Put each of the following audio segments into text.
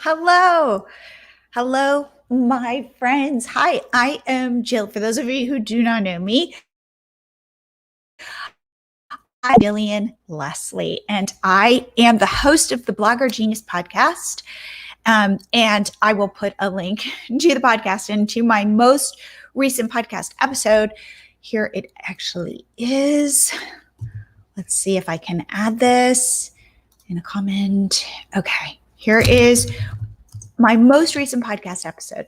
Hello. Hello, my friends. Hi, I am Jill. For those of you who do not know me, I'm Jillian Leslie, and I am the host of the Blogger Genius podcast. And I will put a link to the podcast and to my most recent podcast episode. Here it actually is. Let's see if I can add this in a comment. Okay, here is my most recent podcast episode,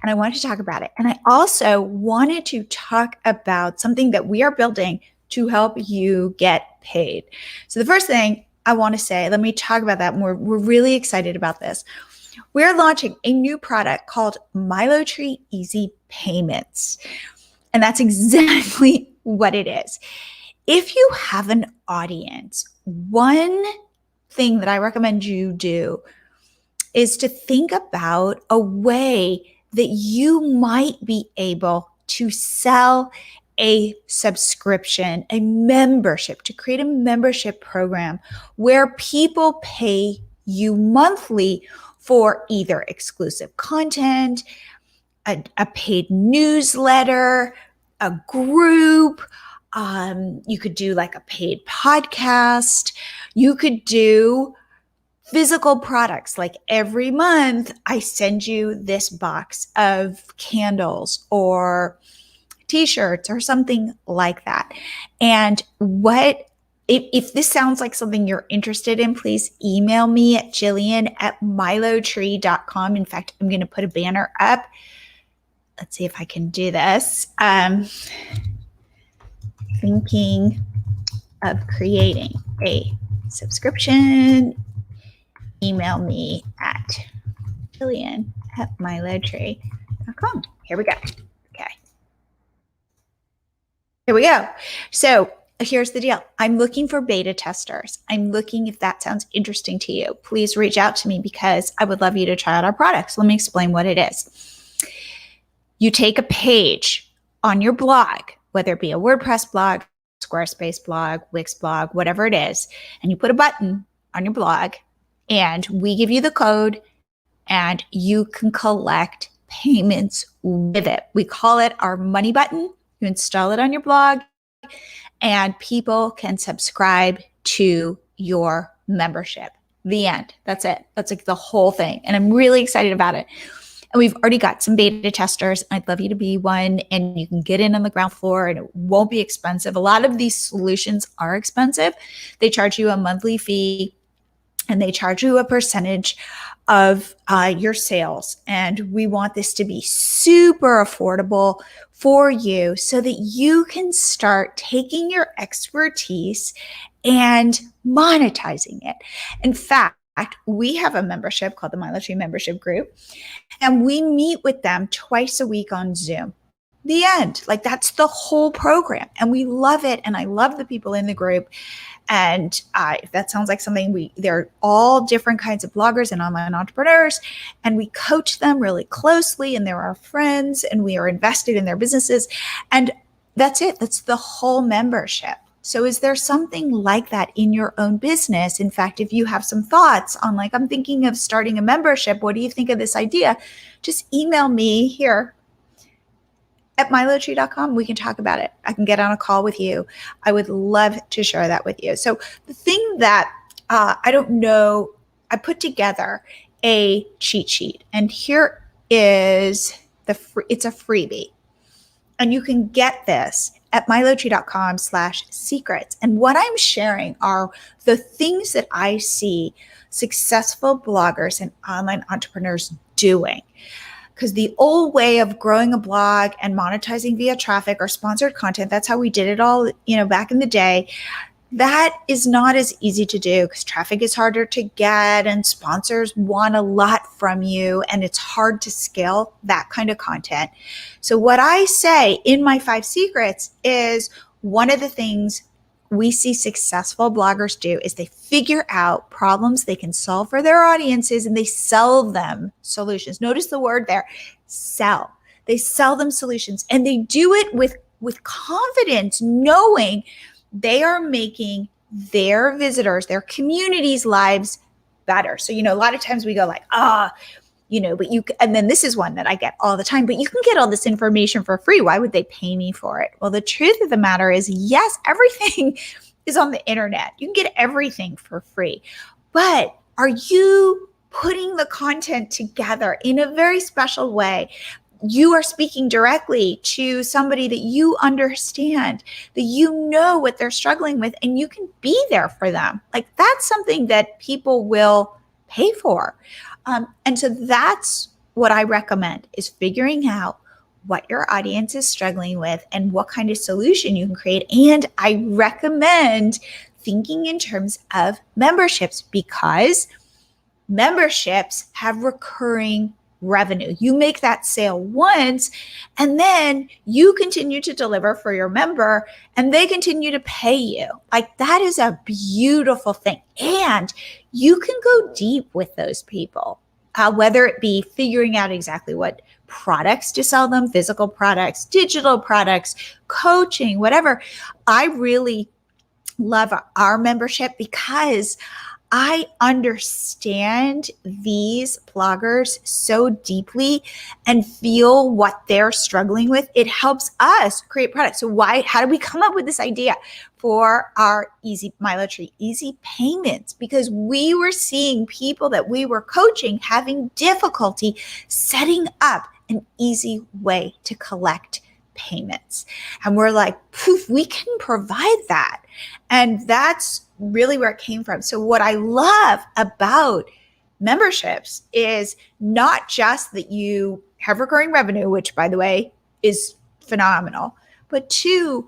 and I wanted to talk about it. And I also wanted to talk about something that we are building to help you get paid. So the first thing I want to say, let me talk about that. And we're really excited about this. We're launching a new product called MiloTree Easy Payments. And that's exactly what it is. If you have an audience, one thing that I recommend you do is to think about a way that you might be able to sell a subscription, a membership, to create a membership program where people pay you monthly for either exclusive content, a paid newsletter, a group. You could do like a paid podcast. You could do physical products. Like every month, I send you this box of candles or t-shirts or something like that. And if this sounds like something you're interested in, please email me at jillian@milotree.com. In fact, I'm going to put a banner up. Let's see if I can do this. Thinking of creating a subscription, email me at jillian@milotree.com. Here we go. Okay. Here we go. So here's the deal. I'm looking for beta testers. I'm looking if that sounds interesting to you. Please reach out to me because I would love you to try out our products. Let me explain what it is. You take a page on your blog, whether it be a WordPress blog, Squarespace blog, Wix blog, whatever it is, and you put a button on your blog, and we give you the code, and you can collect payments with it. We call it our money button. You install it on your blog, and people can subscribe to your membership. The end. That's it. That's like the whole thing. And I'm really excited about it. And we've already got some beta testers. I'd love you to be one, and you can get in on the ground floor and it won't be expensive. A lot of these solutions are expensive. They charge you a monthly fee and they charge you a percentage of your sales. And we want this to be super affordable for you so that you can start taking your expertise and monetizing it. In fact, we have a membership called the MiloTree Membership Group, and we meet with them twice a week on Zoom. The end. Like that's the whole program. And we love it. And I love the people in the group. And if that sounds like something, they're all different kinds of bloggers and online entrepreneurs, and we coach them really closely, and they're our friends, and we are invested in their businesses. And that's it. That's the whole membership. So is there something like that in your own business? In fact, if you have some thoughts on like, I'm thinking of starting a membership, what do you think of this idea? Just email me here at milotree.com. We can talk about it. I can get on a call with you. I would love to share that with you. So the thing that I don't know, I put together a cheat sheet, and here is it's a freebie, and you can get this at milotree.com/secrets. And what I'm sharing are the things that I see successful bloggers and online entrepreneurs doing. Because the old way of growing a blog and monetizing via traffic or sponsored content, that's how we did it all, back in the day. That is not as easy to do because traffic is harder to get and sponsors want a lot from you, and it's hard to scale that kind of content. So what I say in my 5 secrets is one of the things we see successful bloggers do is they figure out problems they can solve for their audiences, and they sell them solutions. Notice the word there, sell. They sell them solutions, and they do it with confidence, knowing they are making their visitors, their community's lives better. So, a lot of times we go like, but and then this is one that I get all the time, but you can get all this information for free. Why would they pay me for it? Well, the truth of the matter is, yes, everything is on the internet. You can get everything for free, but are you putting the content together in a very special way? You are speaking directly to somebody that you understand, that you know what they're struggling with, and you can be there for them. Like, that's something that people will pay for. And so that's what I recommend, is figuring out what your audience is struggling with and what kind of solution you can create. And I recommend thinking in terms of memberships, because memberships have recurring revenue. You make that sale once, and then you continue to deliver for your member, and they continue to pay you. Like, that is a beautiful thing. And you can go deep with those people, whether it be figuring out exactly what products to sell them, physical products, digital products, coaching, whatever. I really love our membership because I understand these bloggers so deeply and feel what they're struggling with. It helps us create products. So how did we come up with this idea for our MiloTree easy payments? Because we were seeing people that we were coaching having difficulty setting up an easy way to collect payments. And we're like, poof, we can provide that. And that's really where it came from. So what I love about memberships is not just that you have recurring revenue, which, by the way, is phenomenal, but two,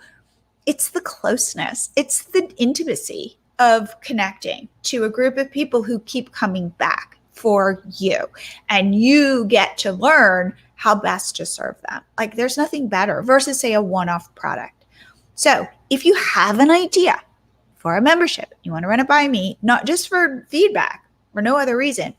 it's the closeness. It's the intimacy of connecting to a group of people who keep coming back for you, and you get to learn how best to serve them. Like, there's nothing better versus, say, a one-off product. So if you have an idea for a membership, you want to run it by me, not just for feedback, for no other reason,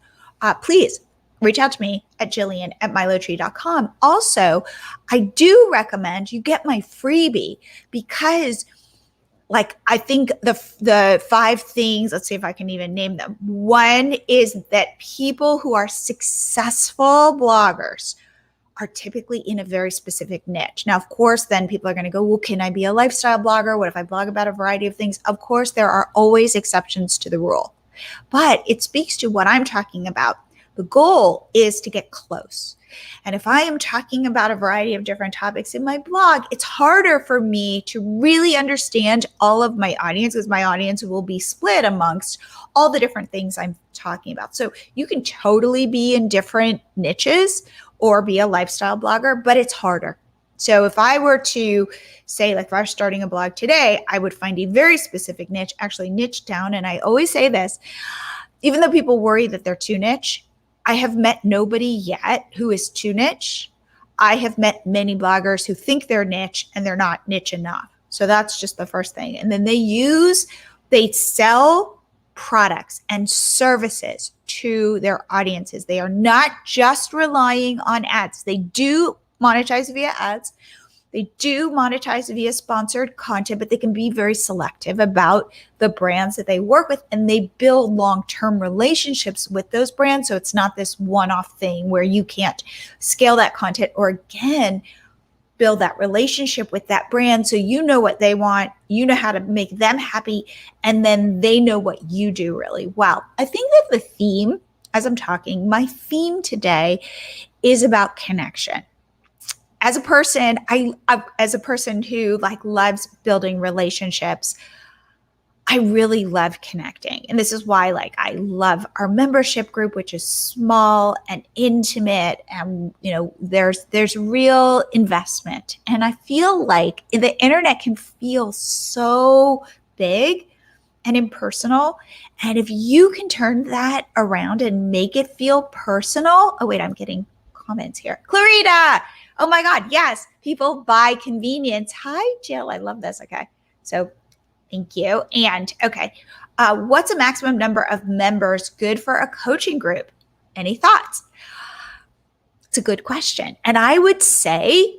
please reach out to me at Jillian@milotree.com. Also, I do recommend you get my freebie, because I think the 5 things, let's see if I can even name them. One is that people who are successful bloggers are typically in a very specific niche. Now, of course, then people are going to go, well, can I be a lifestyle blogger? What if I blog about a variety of things? Of course, there are always exceptions to the rule, but it speaks to what I'm talking about. The goal is to get close. And if I am talking about a variety of different topics in my blog, it's harder for me to really understand all of my audience, because my audience will be split amongst all the different things I'm talking about. So you can totally be in different niches or be a lifestyle blogger, but it's harder. So if I were to say, like, if I was starting a blog today, I would find a very specific niche, actually niche down. And I always say this, even though people worry that they're too niche, I have met nobody yet who is too niche. I have met many bloggers who think they're niche and they're not niche enough. So that's just the first thing. And then they sell products and services to their audiences. They are not just relying on ads. They do monetize via ads. They do monetize via sponsored content, but they can be very selective about the brands that they work with, and they build long-term relationships with those brands. So it's not this one-off thing where you can't scale that content or, again, build that relationship with that brand. So you know what they want, you know how to make them happy, and then they know what you do really well. I think that the theme, as I'm talking, my theme today is about connection. As a person, as a person who loves building relationships, I really love connecting. And this is why I love our membership group, which is small and intimate, and there's real investment. And I feel like the internet can feel so big and impersonal. And if you can turn that around and make it feel personal. Oh wait, I'm getting comments here. Clarita, oh my God, yes, people buy convenience. Hi, Jill, I love this. Okay, so thank you. And okay, what's a maximum number of members good for a coaching group? Any thoughts? It's a good question. And I would say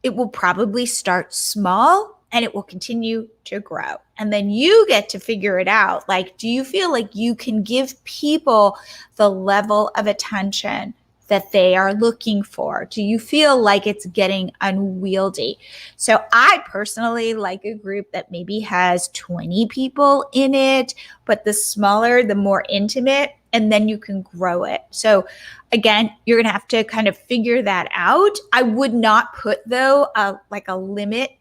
it will probably start small and it will continue to grow. And then you get to figure it out. Like, do you feel like you can give people the level of attention that they are looking for? Do you feel like it's getting unwieldy? So I personally like a group that maybe has 20 people in it, but the smaller, the more intimate, and then you can grow it. So again, you're going to have to kind of figure that out. I would not put, though, like a limit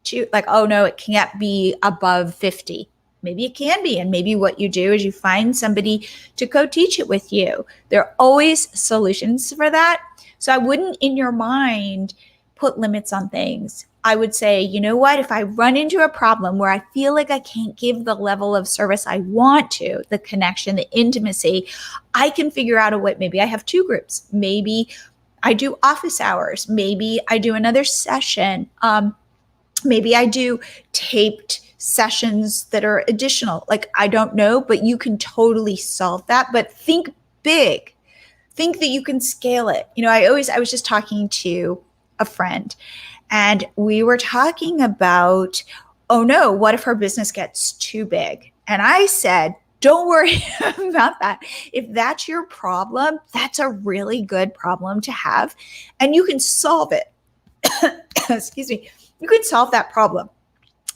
to, like, oh no, it can't be above 50. Maybe it can be. And maybe what you do is you find somebody to co-teach it with you. There are always solutions for that. So I wouldn't, in your mind, put limits on things. I would say, you know what, if I run into a problem where I feel like I can't give the level of service I want to, the connection, the intimacy, I can figure out a way. Maybe I have 2 groups. Maybe I do office hours. Maybe I do another session. Maybe I do taped sessions that are additional. Like, I don't know, but you can totally solve that. But think big. Think that you can scale it. You know, I was just talking to a friend, and we were talking about, oh no, what if her business gets too big? And I said, don't worry about that. If that's your problem, that's a really good problem to have, and you can solve it. Excuse me. You can solve that problem.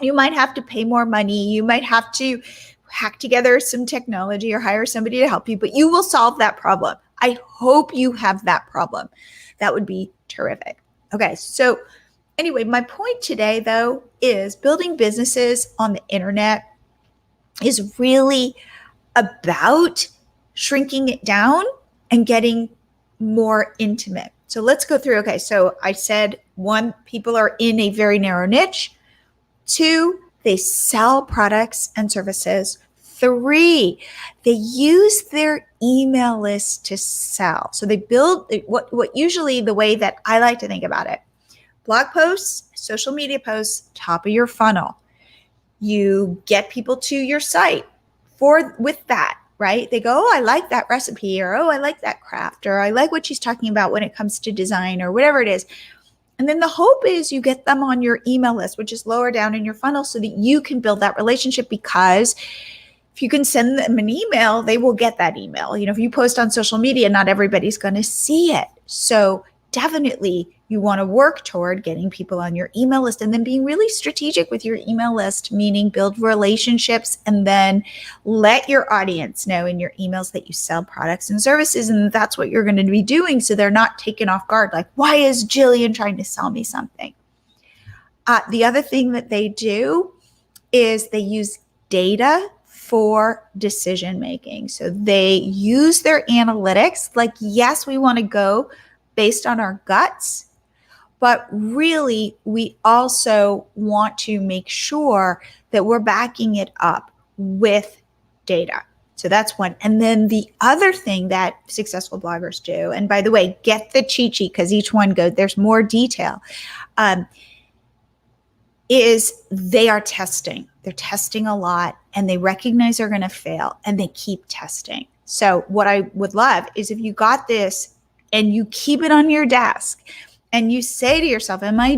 You might have to pay more money. You might have to hack together some technology or hire somebody to help you, but you will solve that problem. I hope you have that problem. That would be terrific. Okay, so anyway, my point today, though, is building businesses on the internet is really about shrinking it down and getting more intimate. So let's go through. Okay, so I said 1, people are in a very narrow niche. 2, they sell products and services. 3, they use their email list to sell. So they build what usually the way that I like to think about it. Blog posts, social media posts, top of your funnel. You get people to your site with that. Right? They go, oh, I like that recipe, or, oh, I like that craft, or I like what she's talking about when it comes to design, or whatever it is. And then the hope is you get them on your email list, which is lower down in your funnel, so that you can build that relationship, because if you can send them an email, they will get that email. You know, if you post on social media, not everybody's going to see it. So definitely you want to work toward getting people on your email list, and then being really strategic with your email list, meaning build relationships and then let your audience know in your emails that you sell products and services, and that's what you're going to be doing, so they're not taken off guard. Like, why is Jillian trying to sell me something? The other thing that they do is they use data for decision making. So they use their analytics. Like, yes, we want to go based on our guts, but really we also want to make sure that we're backing it up with data. So that's one. And then the other thing that successful bloggers do, and by the way, get the cheat sheet, because each one there's more detail, is they are testing. They're testing a lot, and they recognize they're going to fail, and they keep testing. So what I would love is if you got this and you keep it on your desk, and you say to yourself, am I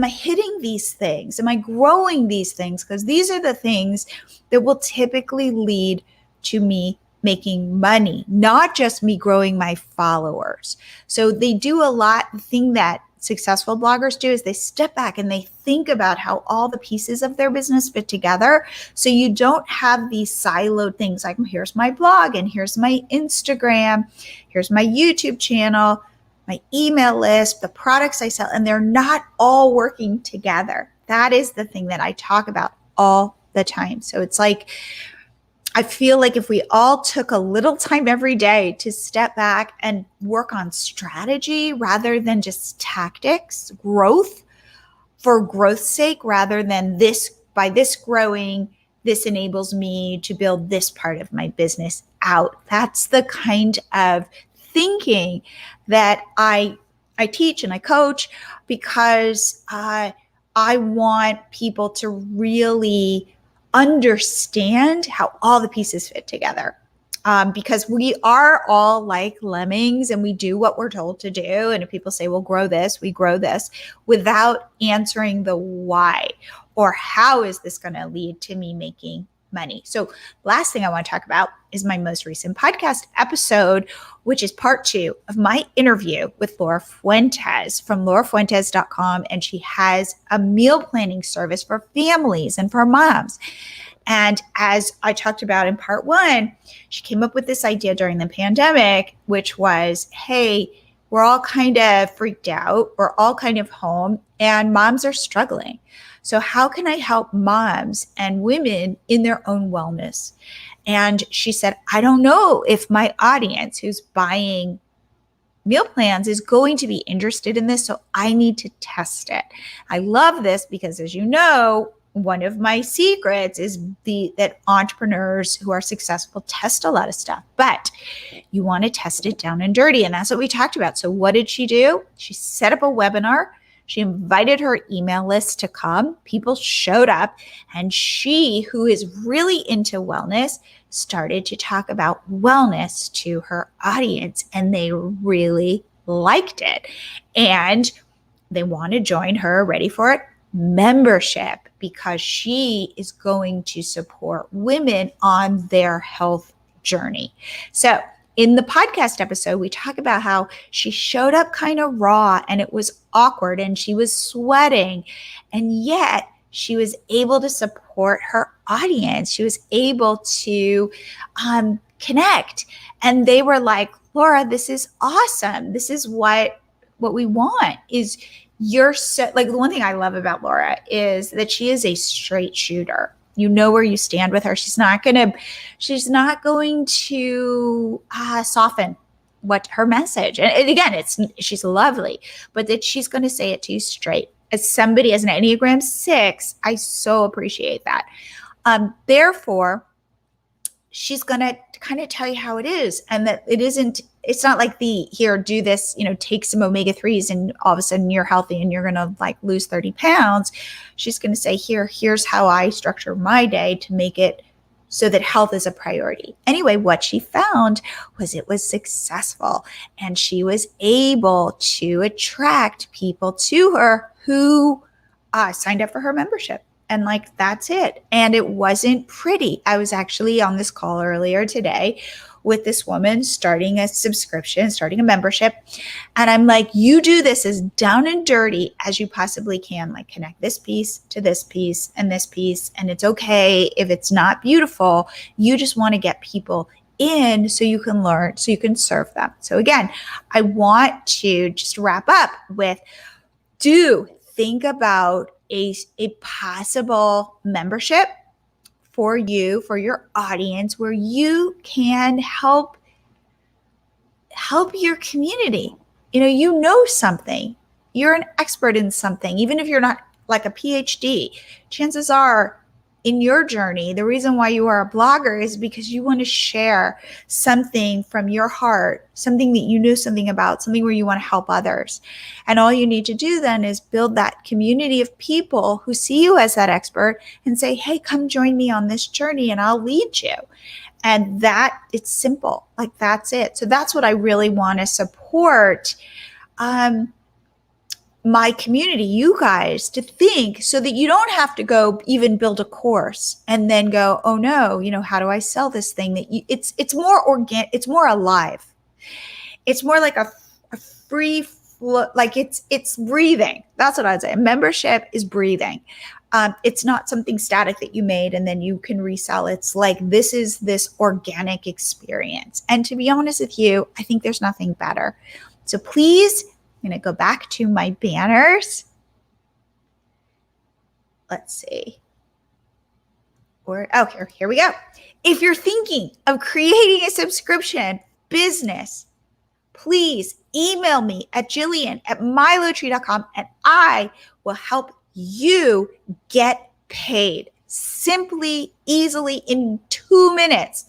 hitting these things? Am I growing these things? Because these are the things that will typically lead to me making money, not just me growing my followers. So they do a lot. The thing that successful bloggers do is they step back and they think about how all the pieces of their business fit together. So you don't have these siloed things like, here's my blog, and here's my Instagram, here's my YouTube channel, my email list, the products I sell, and they're not all working together. That is the thing that I talk about all the time. So it's like, I feel like if we all took a little time every day to step back and work on strategy rather than just tactics, growth for growth's sake, rather than by this growing, this enables me to build this part of my business out. That's the kind of thinking that I teach and I coach, because I want people to really understand how all the pieces fit together. because we are all like lemmings and we do what we're told to do. And if people say, well, grow this, we grow this without answering the why or how is this going to lead to me making money. So last thing I want to talk about is my most recent podcast episode, which is part 2 of my interview with Laura Fuentes from laurafuentes.com. And she has a meal planning service for families and for moms. And as I talked about in part 1, she came up with this idea during the pandemic, which was, hey, we're all kind of freaked out. We're all kind of home and moms are struggling. So how can I help moms and women in their own wellness? And she said, I don't know if my audience who's buying meal plans is going to be interested in this. So I need to test it. I love this because, as you know, one of my secrets is that entrepreneurs who are successful test a lot of stuff, but you want to test it down and dirty. And that's what we talked about. So what did she do? She set up a webinar. She invited her email list to come. People showed up, and she, who is really into wellness, started to talk about wellness to her audience, and they really liked it. And they want to join her, ready for it, membership, because she is going to support women on their health journey. So in the podcast episode, we talk about how she showed up kind of raw and it was awkward and she was sweating, and yet she was able to support her audience. She was able to connect, and they were like, Laura, this is awesome. This is what we want. Is you're so, like, the one thing I love about Laura is that she is a straight shooter. You know where you stand with her. She's not going to soften what her message. And again, she's lovely, but that she's going to say it to you straight. As somebody, as an Enneagram 6, I so appreciate that. Therefore, she's going to kind of tell you how it is, and that it's not like here, do this, take some omega-3s and all of a sudden you're healthy and you're going to like lose 30 pounds. She's going to say, here's how I structure my day to make it so that health is a priority. Anyway, what she found was it was successful, and she was able to attract people to her who signed up for her membership. And like, that's it. And it wasn't pretty. I was actually on this call earlier today with this woman starting a subscription, starting a membership. And I'm like, you do this as down and dirty as you possibly can. Like, connect this piece to this piece and this piece. And it's okay if it's not beautiful. You just want to get people in so you can learn, so you can serve them. So again, I want to just wrap up with, think about a possible membership for you, for your audience, where you can help your community. You know something, you're an expert in something, even if you're not like a PhD. Chances are, in your journey, the reason why you are a blogger is because you want to share something from your heart, something that you know something about, something where you want to help others. And all you need to do then is build that community of people who see you as that expert and say, hey, come join me on this journey and I'll lead you. And that, it's simple. Like, that's it. So that's what I really want to support. My community, you guys, to think, so that you don't have to go even build a course and then go, oh no, how do I sell this thing? It's more organic, it's more alive. It's more like a free flow, like it's breathing. That's what I'd say. Membership is breathing. It's not something static that you made and then you can resell. It's like, this is this organic experience. And to be honest with you, I think there's nothing better. So please, I'm going to go back to my banners. Let's see. Here we go. If you're thinking of creating a subscription business, please email me at Jillian@milotree.com and I will help you get paid simply, easily, in 2 minutes,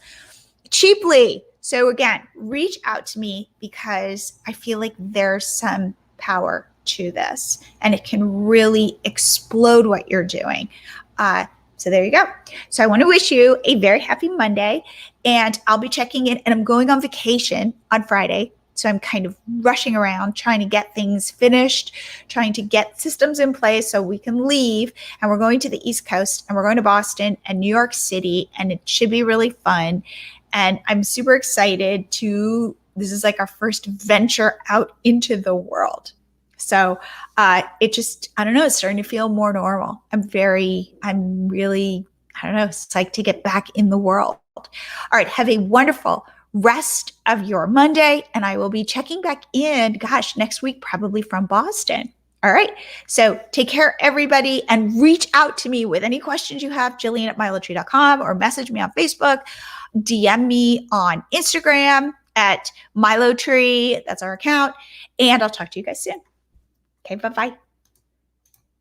cheaply. So again, reach out to me because I feel like there's some power to this and it can really explode what you're doing. So So there you go. So I want to wish you a very happy Monday, and I'll be checking in, and I'm going on vacation on Friday. So I'm kind of rushing around trying to get things finished, trying to get systems in place so we can leave. And we're going to the East Coast, and we're going to Boston and New York City, and it should be really fun. And I'm super excited this is like our first venture out into the world. So it just, I don't know, it's starting to feel more normal. I'm really, I don't know, psyched to get back in the world. All right, have a wonderful rest of your Monday, and I will be checking back in, next week, probably from Boston. All right, so take care, everybody, and reach out to me with any questions you have, Jillian@milotree.com, or message me on Facebook, DM me on Instagram at Milotree. That's our account, and I'll talk to you guys soon. Okay, bye-bye.